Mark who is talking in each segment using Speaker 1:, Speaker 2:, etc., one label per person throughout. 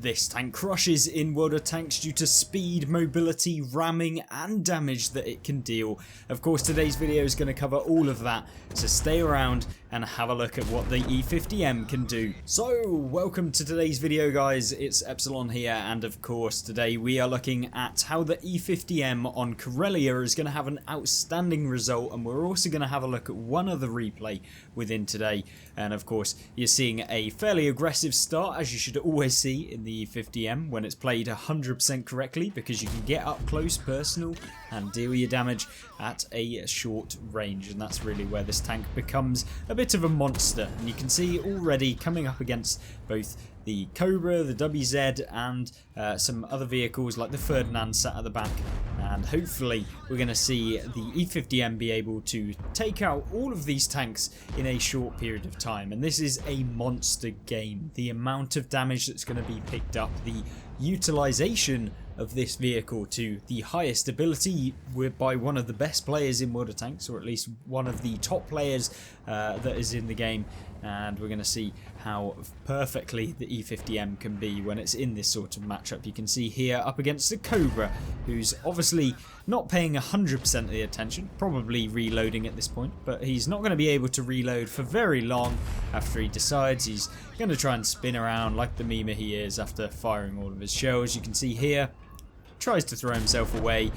Speaker 1: This tank crushes in World of Tanks due to speed, mobility, ramming and damage that it can deal. Of course, today's video is going to cover all of that, so stay around and have a look at what the E50M can do. So, welcome to today's video guys, it's Epsilon here, and of course today we are looking at how the E50M on Corellia is going to have an outstanding result, and we're also going to have a look at one other replay within today. And of course you're seeing a fairly aggressive start, as you should always see in the E50M when it's played 100% correctly, because you can get up close, personal and deal your damage at a short range, and that's really where this tank becomes a bit of a monster. And you can see already coming up against both the Cobra, the WZ and some other vehicles like the Ferdinand sat at the back, and hopefully we're going to see the E50M be able to take out all of these tanks in a short period of time. And this is a monster game. The amount of damage that's going to be picked up, the utilization of this vehicle to the highest ability by one of the best players in World of Tanks, or at least one of the top players that is in the game. And we're going to see how perfectly the E50M can be when it's in this sort of matchup. You can see here up against the Cobra, who's obviously not paying 100% of the attention, probably reloading at this point, but he's not going to be able to reload for very long after he decides he's going to try and spin around like the meme he is after firing all of his shells. You can see here, tries to throw himself away,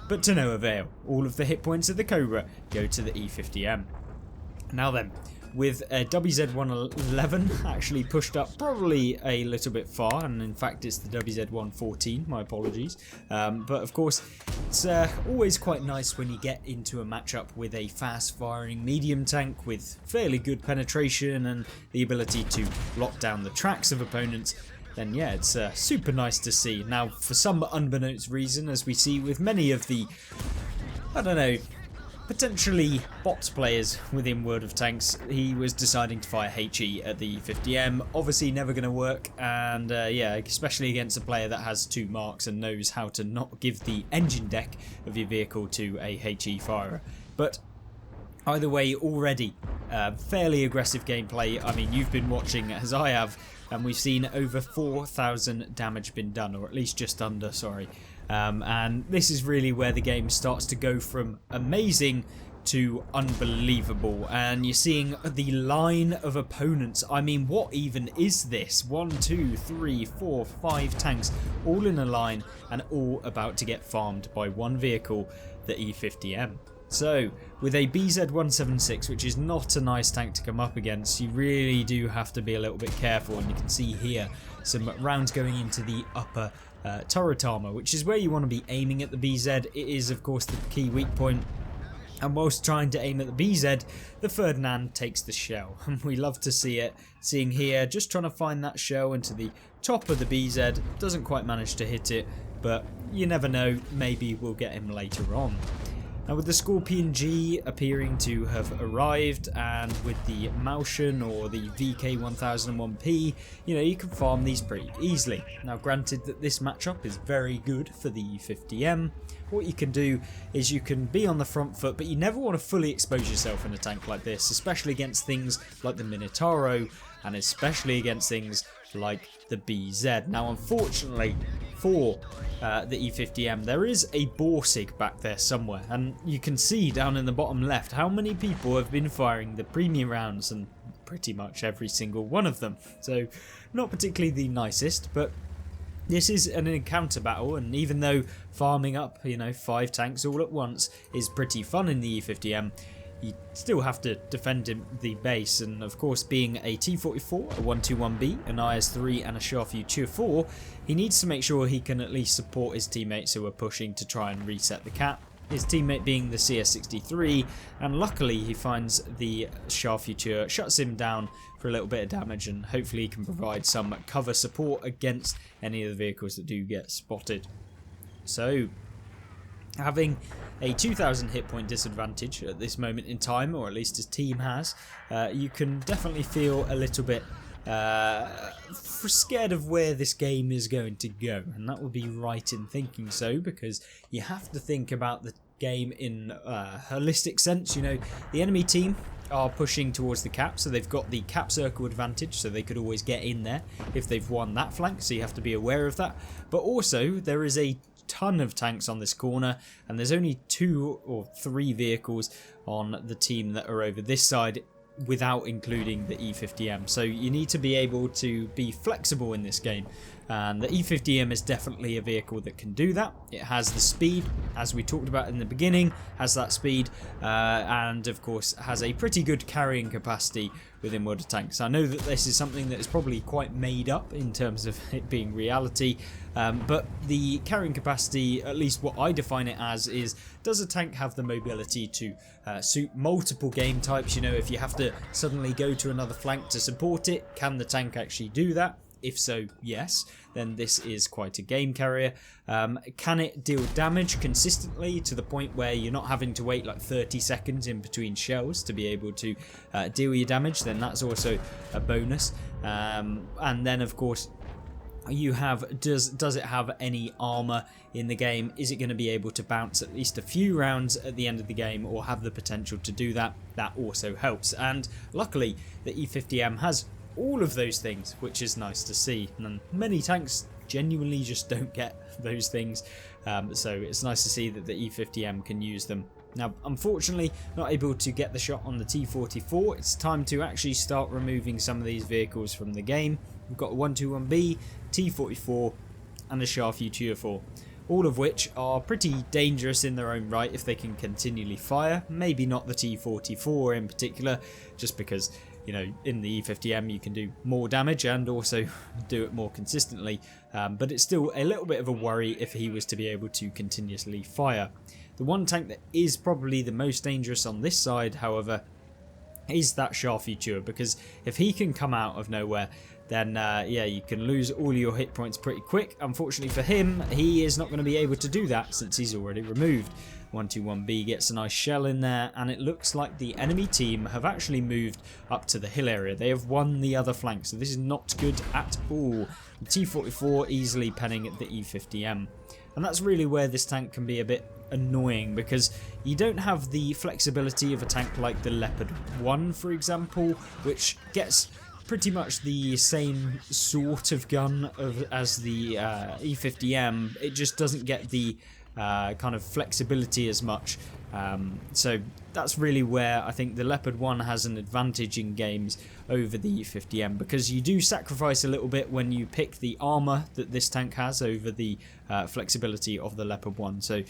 Speaker 1: but to no avail. All of the hit points of the Cobra go to the E50M. Now then, with WZ-111 actually pushed up probably a little bit far, and in fact it's the WZ-114, my apologies, but of course it's always quite nice when you get into a matchup with a fast firing medium tank with fairly good penetration and the ability to lock down the tracks of opponents. Then yeah, it's super nice to see. Now, for some unbeknownst reason, as we see with many of the, I don't know, potentially bots players within World of Tanks, he was deciding to fire HE at the E50M. Obviously never going to work, and yeah, especially against a player that has 2 marks and knows how to not give the engine deck of your vehicle to a HE firer. But either way, already fairly aggressive gameplay. I mean, you've been watching as I have, and we've seen over 4,000 damage been done, or at least just under, sorry. And this is really where the game starts to go from amazing to unbelievable, and you're seeing the line of opponents. I mean, what even is this? 1, 2, 3, 4, 5 tanks all in a line and all about to get farmed by one vehicle, the E50M. So, with a BZ-176, which is not a nice tank to come up against, you really do have to be a little bit careful. And you can see here some rounds going into the upper turret armor, which is where you want to be aiming at the BZ. It is of course the key weak point, and whilst trying to aim at the BZ, the Ferdinand takes the shell, and we love to see it. Seeing here, just trying to find that shell into the top of the BZ, doesn't quite manage to hit it, but you never know, maybe we'll get him later on. Now, with the Scorpion G appearing to have arrived, and with the Malshan or the VK1001P, you know, you can farm these pretty easily. Now, granted that this matchup is very good for the E50M, what you can do is you can be on the front foot, but you never want to fully expose yourself in a tank like this, especially against things like the Minotauro, and especially against things like the BZ. Now, unfortunately for the E50M, there is a Borsig back there somewhere, and you can see down in the bottom left how many people have been firing the premium rounds, and pretty much every single one of them. So not particularly the nicest, but this is an encounter battle, and even though farming up, you know, 5 tanks all at once is pretty fun in the E50M, you still have to defend the base. And of course, being a T44, a 121B, an IS-3 and a Sharfu Tier 4, he needs to make sure he can at least support his teammates who are pushing to try and reset the cap. His teammate being the CS63, and luckily he finds the Sharfu Tier, shuts him down for a little bit of damage, and hopefully he can provide some cover support against any of the vehicles that do get spotted. So, having a 2,000 hit point disadvantage at this moment in time, or at least his team has, you can definitely feel a little bit scared of where this game is going to go, and that would be right in thinking so, because you have to think about the game in a holistic sense. You know, the enemy team are pushing towards the cap, so they've got the cap circle advantage, so they could always get in there if they've won that flank, so you have to be aware of that. But also there is a ton of tanks on this corner, and there's only 2 or 3 vehicles on the team that are over this side, without including the E50M. So you need to be able to be flexible in this game, and the E50M is definitely a vehicle that can do that. It has the speed, as we talked about in the beginning, has that speed, and of course has a pretty good carrying capacity within World of Tanks. I know that this is something that is probably quite made up in terms of it being reality, but the carrying capacity, at least what I define it as, is does a tank have the mobility to suit multiple game types? You know, if you have to suddenly go to another flank to support it, can the tank actually do that? If so, yes, then this is quite a game carrier. Can it deal damage consistently to the point where you're not having to wait like 30 seconds in between shells to be able to deal your damage? Then that's also a bonus. And then of course you have, does it have any armor in the game? Is it going to be able to bounce at least a few rounds at the end of the game, or have the potential to do that? That also helps, and luckily the E50M has all of those things, which is nice to see, and many tanks genuinely just don't get those things, so it's nice to see that the E50M can use them. Now, unfortunately, not able to get the shot on the T44. It's time to actually start removing some of these vehicles from the game. We've got a 121B, T44 and a Scharfutür, all of which are pretty dangerous in their own right if they can continually fire. Maybe not the T44 in particular, just because, you know, in the E50M you can do more damage and also do it more consistently, but it's still a little bit of a worry if he was to be able to continuously fire. The one tank that is probably the most dangerous on this side, however, is that Scharfutür, because if he can come out of nowhere, then yeah, you can lose all your hit points pretty quick. Unfortunately for him, he is not going to be able to do that since he's already removed. 121B gets a nice shell in there, and it looks like the enemy team have actually moved up to the hill area. They have won the other flank, so this is not good at all. The T44 easily penning at the E50M, and that's really where this tank can be a bit annoying, because you don't have the flexibility of a tank like the Leopard 1, for example, which gets pretty much the same sort of gun as the E50M. It just doesn't get the kind of flexibility as much, so that's really where I think the Leopard 1 has an advantage in games over the E50M, because you do sacrifice a little bit when you pick the armor that this tank has over the flexibility of the Leopard 1. So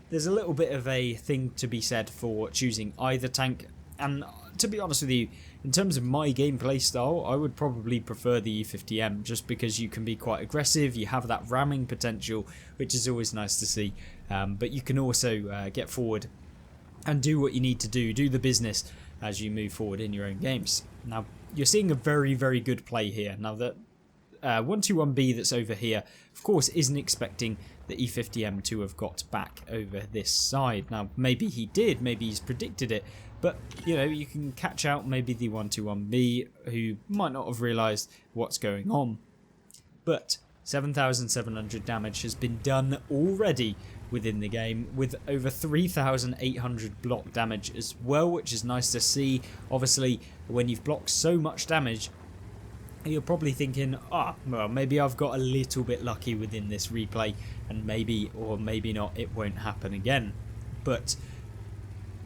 Speaker 1: there's a little bit of a thing to be said for choosing either tank, and to be honest with you, in terms of my gameplay style, I would probably prefer the E50M, just because you can be quite aggressive, you have that ramming potential, which is always nice to see, but you can also get forward and do what you need to do the business as you move forward in your own games. Now, you're seeing a very, very good play here. Now, that 121B that's over here, of course, isn't expecting the E50M to have got back over this side. Now, maybe he did, maybe he's predicted it, but, you know, you can catch out maybe the 121B, who might not have realised what's going on. But 7,700 damage has been done already within the game, with over 3,800 block damage as well, which is nice to see. Obviously, when you've blocked so much damage, you're probably thinking, well, maybe I've got a little bit lucky within this replay, and maybe, or maybe not, it won't happen again. But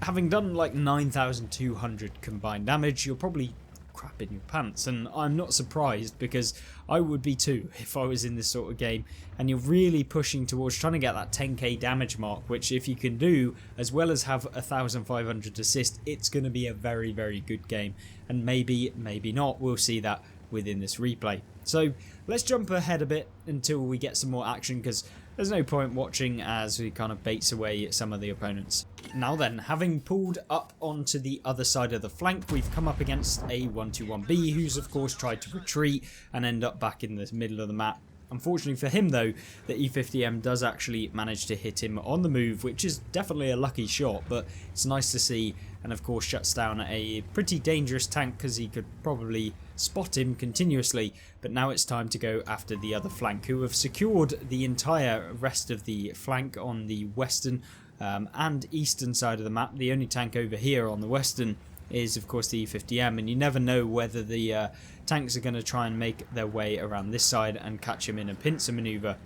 Speaker 1: having done like 9,200 combined damage, you're probably crapping your pants, and I'm not surprised, because I would be too if I was in this sort of game. And you're really pushing towards trying to get that 10k damage mark, which if you can do, as well as have 1,500 assist, it's going to be a very, very good game. And maybe not, we'll see that within this replay. So let's jump ahead a bit until we get some more action, because there's no point watching as we kind of baits away at some of the opponents. Now then, having pulled up onto the other side of the flank, we've come up against a 121B, who's of course tried to retreat and end up back in the middle of the map. Unfortunately for him though, the E50M does actually manage to hit him on the move, which is definitely a lucky shot, but it's nice to see, and of course shuts down a pretty dangerous tank, because he could probably spot him continuously. But now it's time to go after the other flank, who have secured the entire rest of the flank on the western and eastern side of the map. The only tank over here on the western is of course the E50M, and you never know whether the tanks are going to try and make their way around this side and catch him in a pincer maneuver.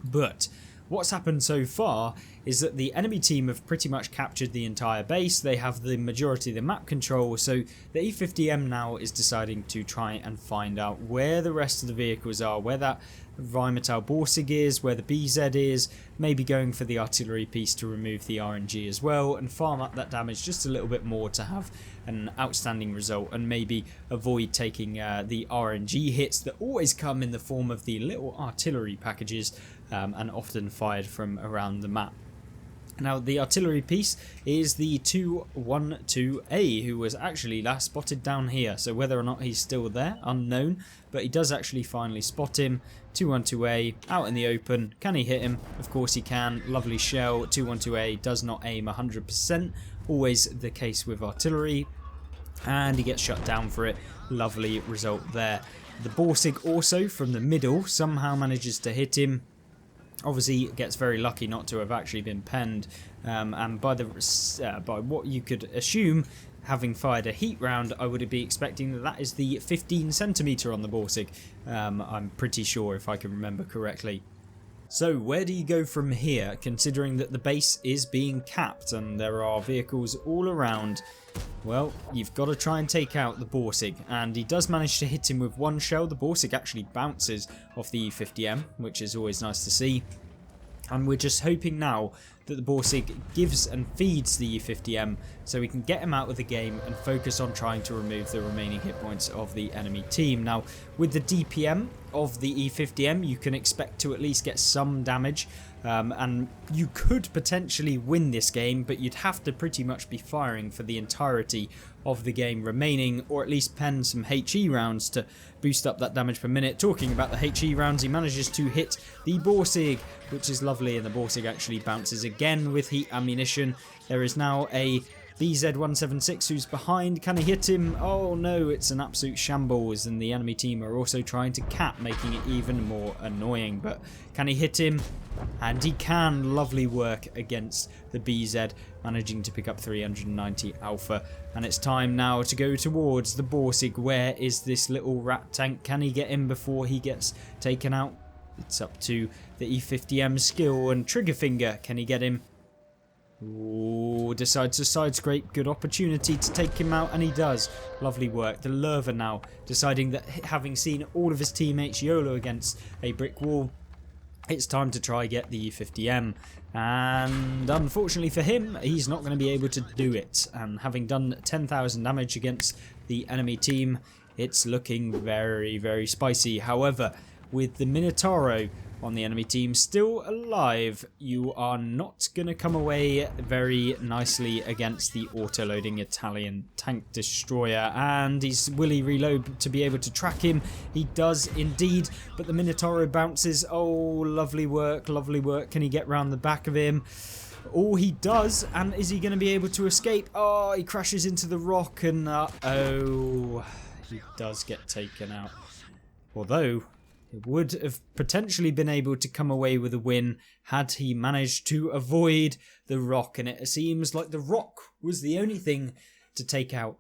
Speaker 1: But what's happened so far is that the enemy team have pretty much captured the entire base. They have the majority of the map control, so the E50M now is deciding to try and find out where the rest of the vehicles are, where that Rheinmetall Borsig is, where the BZ is, maybe going for the artillery piece to remove the RNG as well and farm up that damage just a little bit more to have an outstanding result, and maybe avoid taking the RNG hits that always come in the form of the little artillery packages and often fired from around the map. Now the artillery piece is the 212A, who was actually last spotted down here, so whether or not he's still there, unknown, but he does actually finally spot him. 212A out in the open. Can he hit him? Of course he can. Lovely shell. 212A does not aim 100%, always the case with artillery, and he gets shut down for it. Lovely result there. The Borsig also from the middle somehow manages to hit him. Obviously gets very lucky not to have actually been penned, and by what you could assume, having fired a heat round, I would be expecting that that is the 15cm on the Borsig. I'm pretty sure, if I can remember correctly. So where do you go from here, considering that the base is being capped and there are vehicles all around? Well, you've got to try and take out the Borsig, and he does manage to hit him with one shell. The Borsig actually bounces off the E50M, which is always nice to see. And we're just hoping now that the Borsig gives and feeds the E50M so we can get him out of the game and focus on trying to remove the remaining hit points of the enemy team. Now, with the DPM of the E50M, you can expect to at least get some damage, and you could potentially win this game, but you'd have to pretty much be firing for the entirety of the game remaining, or at least pen some HE rounds to boost up that damage per minute. Talking about the HE rounds, he manages to hit the Borsig, which is lovely, and the Borsig actually bounces again with heat ammunition. There is now a BZ-176 who's behind. Can he hit him? Oh no, it's an absolute shambles, and the enemy team are also trying to cap, making it even more annoying. But can he hit him? And he can. Lovely work against the BZ, managing to pick up 390 alpha. And it's time now to go towards the Borsig. Where is this little rat tank? Can he get him before he gets taken out? It's up to the E50M skill and trigger finger. Can he get him? Ooh, decides to side scrape. Good opportunity to take him out, and he does. Lovely work. The Lerva now deciding that, having seen all of his teammates YOLO against a brick wall, it's time to try get the E50M, and unfortunately for him, he's not going to be able to do it. And having done 10,000 damage against the enemy team, it's looking very, very spicy. However, with the Minotauro on the enemy team still alive, you are not going to come away very nicely against the auto-loading Italian tank destroyer. And will he reload to be able to track him? He does indeed, but the Minotauro bounces. Oh, lovely work, lovely work. Can he get round the back of him? Oh, he does. And is he going to be able to escape? Oh, he crashes into the rock, and oh, he does get taken out. Although it would have potentially been able to come away with a win had he managed to avoid the rock, and it seems like the rock was the only thing to take out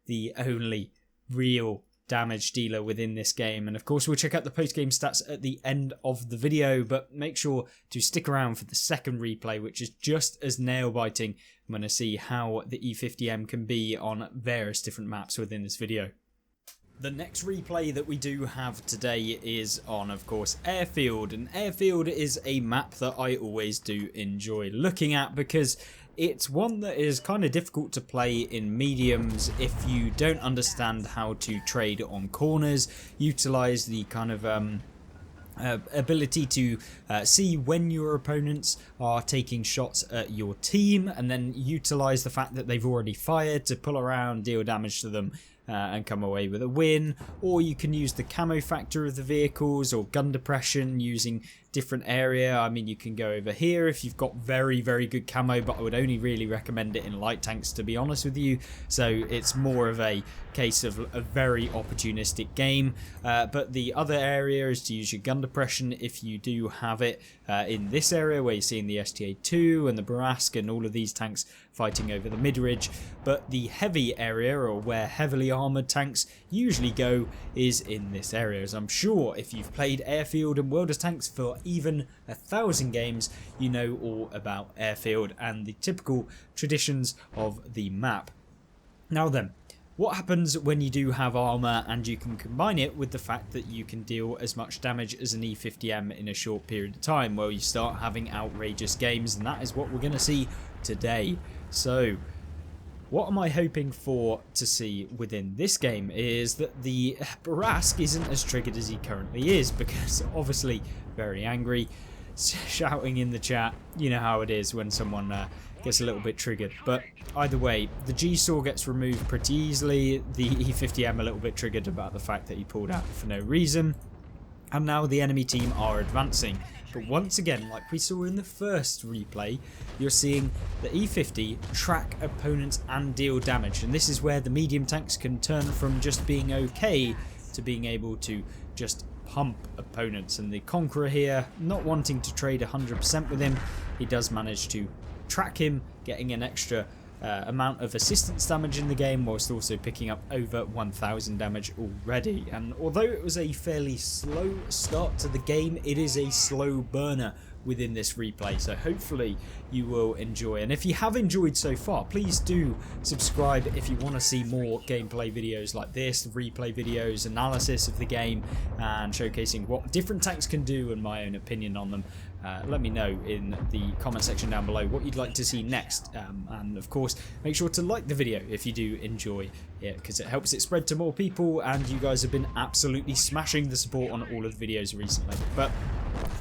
Speaker 1: the only real damage dealer within this game. And of course we'll check out the post-game stats at the end of the video, but make sure to stick around for the second replay, which is just as nail-biting. I'm going to see how the E50M can be on various different maps within this video. The next replay that we do have today is on, of course, Airfield, and Airfield is a map that I always do enjoy looking at because it's one that is kind of difficult to play in mediums if you don't understand how to trade on corners, utilise the kind of ability to see when your opponents are taking shots at your team, and then utilise the fact that they've already fired to pull around, deal damage to them, and come away with a win. Or you can use the camo factor of the vehicles or gun depression using different area. I mean, you can go over here if you've got very good camo, but I would only really recommend it in light tanks, to be honest with you. So it's more of a case of a very opportunistic game. But the other area is to use your gun depression if you do have it in this area where you're seeing the STA-2 and the Barask and all of these tanks fighting over the mid-ridge. But the heavy area, or where heavily armoured tanks usually go, is in this area. As I'm sure if you've played Airfield and World of Tanks for even 1,000 games, you know all about Airfield and the typical traditions of the map. Now then, what happens when you do have armour and you can combine it with the fact that you can deal as much damage as an E50M in a short period of time? Well, you start having outrageous games, and that is what we're going to see today. So, what am I hoping for to see within this game is that the Barask isn't as triggered as he currently is, because obviously very angry, shouting in the chat. You know how it is when someone gets a little bit triggered. But either way, the G-Saw gets removed pretty easily, the E50M a little bit triggered about the fact that he pulled out for no reason, and now the enemy team are advancing. But once again, like we saw in the first replay, you're seeing the E50 track opponents and deal damage, and this is where the medium tanks can turn from just being okay to being able to just pump opponents. And the Conqueror here, not wanting to trade 100% with him, he does manage to track him, getting an extra amount of assistance damage in the game, whilst also picking up over 1,000 damage already. And although it was a fairly slow start to the game, it is a slow burner within this replay, so hopefully you will enjoy. And if you have enjoyed so far, please do subscribe if you want to see more gameplay videos like this, replay videos, analysis of the game, and showcasing what different tanks can do and my own opinion on them. Let me know in the comment section down below what you'd like to see next, and of course make sure to like the video if you do enjoy it, because it helps it spread to more people, and you guys have been absolutely smashing the support on all of the videos recently. But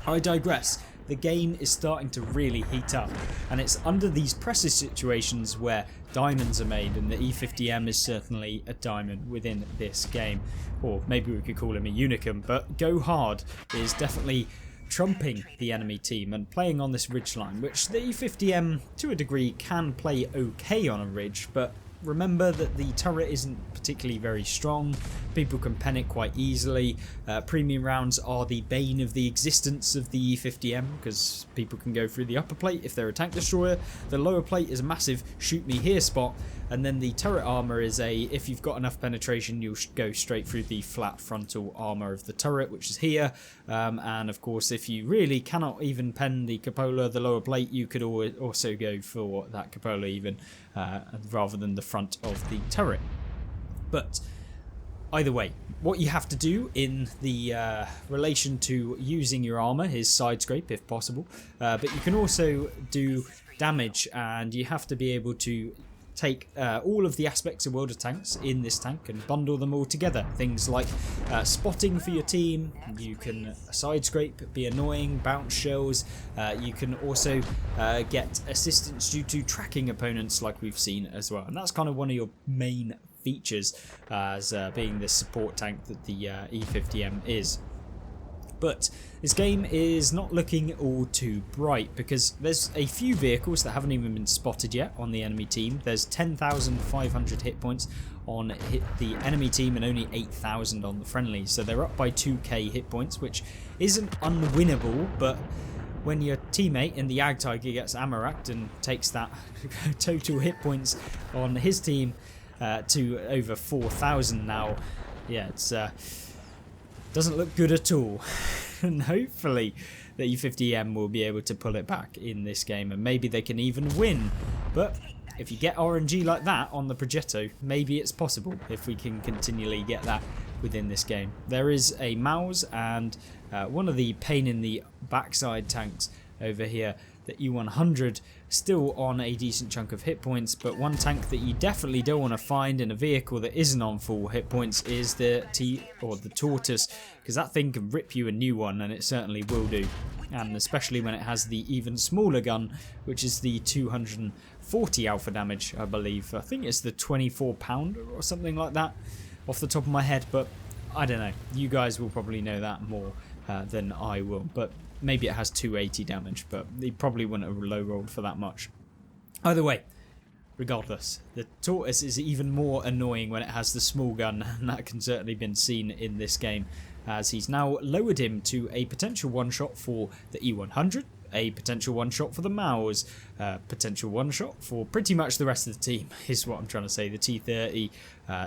Speaker 1: I digress. The game is starting to really heat up, and it's under these pressure situations where diamonds are made, and the E50M is certainly a diamond within this game, or maybe we could call him a unicum. But Go Hard is definitely trumping the enemy team and playing on this ridge line, which the E50M to a degree can play okay on a ridge, but remember that the turret isn't particularly very strong. People can pen it quite easily. Premium rounds are the bane of the existence of the E50M, because people can go through the upper plate if they're a tank destroyer. The lower plate is a massive shoot me here spot, and then the turret armor is a, if you've got enough penetration, you'll go straight through the flat frontal armor of the turret, which is here. And of course, if you really cannot even pen the cupola, the lower plate, you could also go for that cupola even, rather than the front of the turret. But either way, what you have to do in the relation to using your armor is side scrape if possible, but you can also do damage, and you have to be able to take all of the aspects of World of Tanks in this tank and bundle them all together. Things like spotting for your team, you can side scrape, be annoying, bounce shells, you can also get assistance due to tracking opponents like we've seen as well, and that's kind of one of your main features as being the support tank that the E50M is. But this game is not looking all too bright, because there's a few vehicles that haven't even been spotted yet on the enemy team. There's 10,500 hit points on the enemy team and only 8,000 on the friendly, so they're up by 2k hit points, which isn't unwinnable. But when your teammate in the Ag Tiger gets ammo-racked and takes that total hit points on his team to over 4,000 now, yeah, it's doesn't look good at all. And hopefully the E50M will be able to pull it back in this game, and maybe they can even win. But if you get RNG like that on the Progetto, maybe it's possible if we can continually get that within this game. There is a Mouse and one of the pain in the backside tanks over here, the E100, still on a decent chunk of hit points. But one tank that you definitely don't want to find in a vehicle that isn't on full hit points is the Tortoise, because that thing can rip you a new one, and it certainly will do. And especially when it has the even smaller gun, which is the 240 alpha damage, I believe. I think it's the 24 pounder or something like that off the top of my head, but I don't know. You guys will probably know that more than I will. But maybe it has 280 damage, but he probably wouldn't have low rolled for that much. Either way, regardless, the Tortoise is even more annoying when it has the small gun, and that can certainly been seen in this game, as he's now lowered him to a potential one-shot for the E100, a potential one-shot for the Maus, potential one-shot for pretty much the rest of the team, is what I'm trying to say. The T30,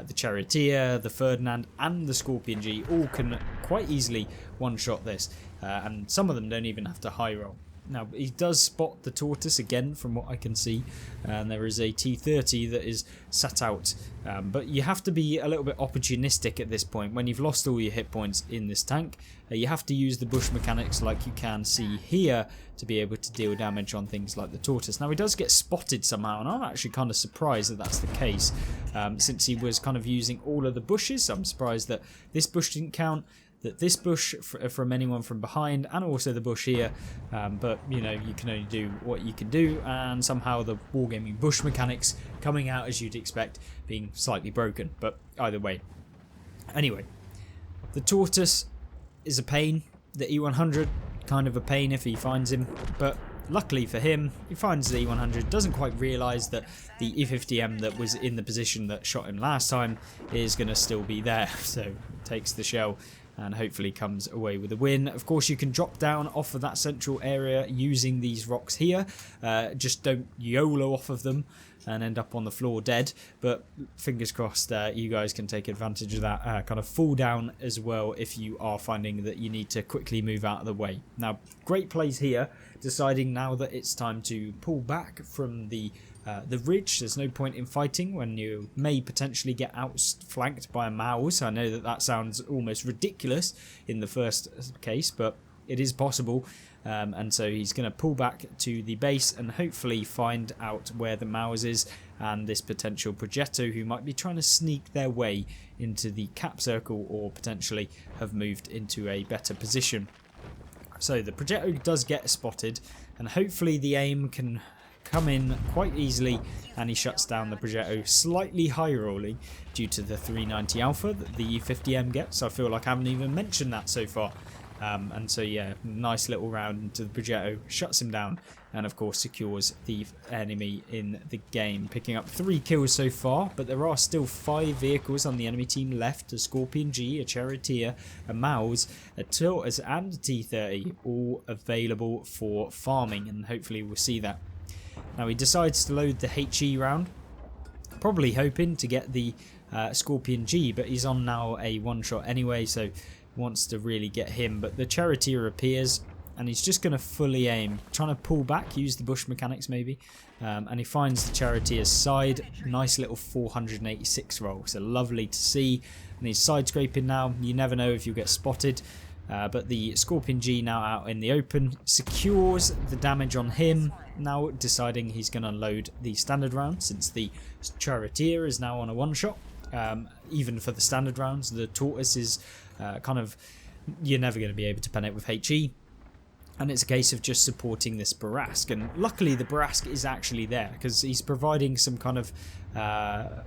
Speaker 1: the Charioteer, the Ferdinand and the Scorpion G all can quite easily one-shot this, and some of them don't even have to high roll. Now, he does spot the Tortoise again from what I can see, and there is a T30 that is sat out, but you have to be a little bit opportunistic at this point. When you've lost all your hit points in this tank, you have to use the bush mechanics like you can see here to be able to deal damage on things like the Tortoise. Now, he does get spotted somehow, and I'm actually kind of surprised that that's the case, since he was kind of using all of the bushes. I'm surprised that this bush didn't count, that this bush from anyone from behind, and also the bush here, but you know, you can only do what you can do, and somehow the wargaming bush mechanics coming out as you'd expect, being slightly broken. But either way, anyway, the Tortoise is a pain. The E100 kind of a pain if he finds him, but luckily for him, he finds the E100, doesn't quite realise that the E50M that was in the position that shot him last time is going to still be there, so takes the shell and hopefully comes away with a win. Of course, you can drop down off of that central area using these rocks here. Just don't YOLO off of them and end up on the floor dead. But fingers crossed you guys can take advantage of that kind of fall down as well if you are finding that you need to quickly move out of the way. Now, great plays here, deciding now that it's time to pull back from the ridge. There's no point in fighting when you may potentially get outflanked by a Maus. I know that that sounds almost ridiculous in the first case, but it is possible. And so he's going to pull back to the base and hopefully find out where the Maus is and this potential Progetto who might be trying to sneak their way into the cap circle or potentially have moved into a better position. So the Progetto does get spotted, and hopefully the aim can come in quite easily, and he shuts down the Progetto, slightly high rolling due to the 390 alpha that the E50M gets. I feel like I haven't even mentioned that so far. And so yeah, nice little round into the Progetto, shuts him down, and of course secures the enemy in the game, picking up 3 kills so far. But there are still 5 vehicles on the enemy team left: a Scorpion G, a Charioteer, a Maus, a Tortoise and a T30, all available for farming, and hopefully we'll see that. Now he decides to load the HE round, probably hoping to get the Scorpion G, but he's on now a one-shot anyway, so wants to really get him. But the Charioteer appears, and he's just going to fully aim, trying to pull back, use the bush mechanics maybe, and he finds the Charioteer's side. Nice little 486 roll, so lovely to see. And he's side scraping now. You never know if you'll get spotted. But the Scorpion G now out in the open secures the damage on him, now deciding he's going to load the standard round since the Charioteer is now on a one-shot. Even for the standard rounds, the Tortoise is kind of, you're never going to be able to pen it with HE, and it's a case of just supporting this Barask. And luckily the Barask is actually there because he's providing some kind of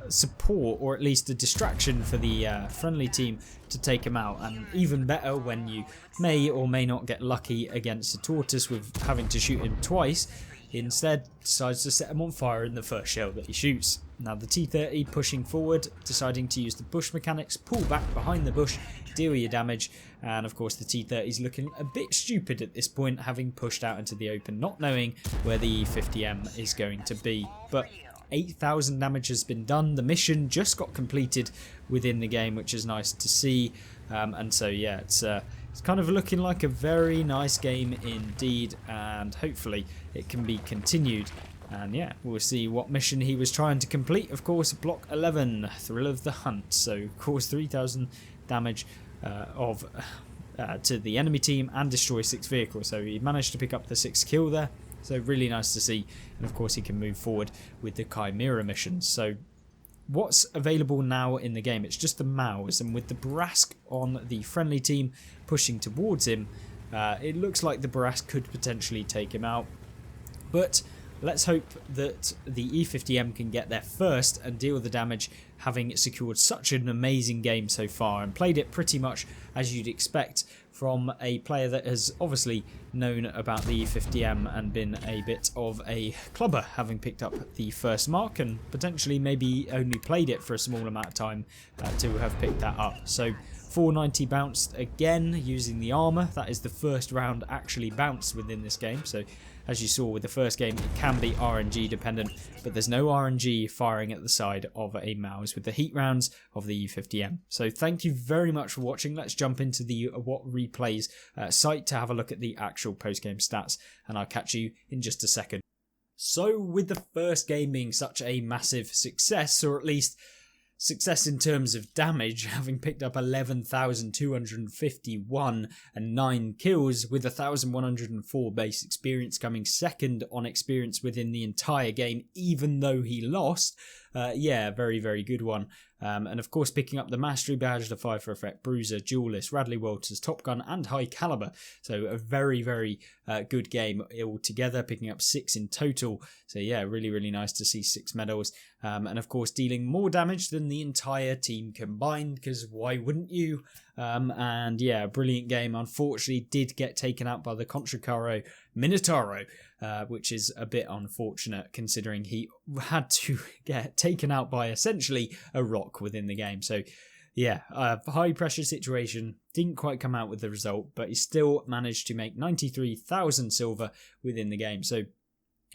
Speaker 1: support, or at least a distraction for the friendly team to take him out. And even better when you may or may not get lucky against a Tortoise with having to shoot him twice, he instead decides to set him on fire in the first shell that he shoots. Now the T30 pushing forward, deciding to use the bush mechanics, pull back behind the bush, deal your damage, and of course the T30 is looking a bit stupid at this point, having pushed out into the open, not knowing where the E50M is going to be. But 8,000 damage has been done. The mission just got completed within the game, which is nice to see. And so yeah, it's kind of looking like a very nice game indeed, and hopefully it can be continued. And yeah, we'll see what mission he was trying to complete. Of course, block 11, Thrill of the Hunt. So of course 3,000 damage to the enemy team and destroy 6 vehicles. So he managed to pick up the 6th kill there. So really nice to see. And of course he can move forward with the Chimera missions. So what's available now in the game? It's just the Maus, and with the Barask on the friendly team pushing towards him, it looks like the Barask could potentially take him out. But let's hope that the E50M can get there first and deal the damage, having secured such an amazing game so far and played it pretty much as you'd expect from a player that has obviously known about the E50M and been a bit of a clubber, having picked up the first mark and potentially maybe only played it for a small amount of time to have picked that up. So 490 bounced again using the armour. That is the first round actually bounced within this game. So as you saw with the first game, it can be RNG dependent, but there's no RNG firing at the side of a mouse with the heat rounds of the E50M. So thank you very much for watching. Let's jump into the What Replays site to have a look at the actual post-game stats, and I'll catch you in just a second. So with the first game being such a massive success, or at least success in terms of damage, having picked up 11,251 and 9 kills, with 1,104 base experience, coming second on experience within the entire game, even though he lost. Yeah, very good one. And of course picking up the Mastery Badge, the 5 for Effect, Bruiser, Duelist, Radley Walters, Top Gun and High Caliber. So a very good game altogether, picking up 6 in total. So yeah, really nice to see 6 medals. And of course dealing more damage than the entire team combined, because why wouldn't you? And yeah, brilliant game. Unfortunately did get taken out by the Contracaro Minotauro, which is a bit unfortunate considering he had to get taken out by essentially a rock within the game. So yeah, high pressure situation, didn't quite come out with the result, but he still managed to make 93,000 silver within the game. So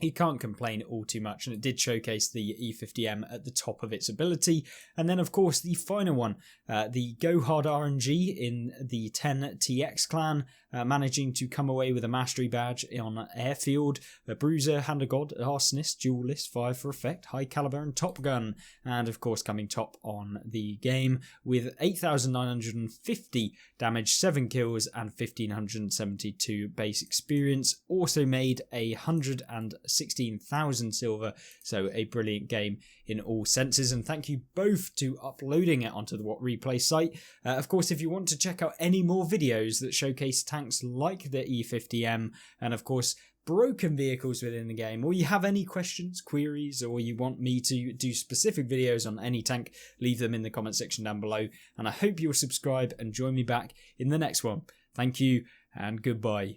Speaker 1: he can't complain all too much, and it did showcase the E50M at the top of its ability. And then of course the final one, the Go Hard RNG in the 10TX clan, managing to come away with a Mastery Badge on Airfield, a Bruiser, Hand of God, Arsonist, Duelist, 5 for Effect, High Caliber and Top Gun. And of course coming top on the game with 8,950 damage, 7 kills and 1,572 base experience. Also made 116,000 silver, so a brilliant game in all senses, and thank you both to uploading it onto the What Replay site. Of course, if you want to check out any more videos that showcase tanks like the E50M, and of course broken vehicles within the game, or you have any questions, queries, or you want me to do specific videos on any tank, leave them in the comment section down below, and I hope you'll subscribe and join me back in the next one. Thank you and goodbye.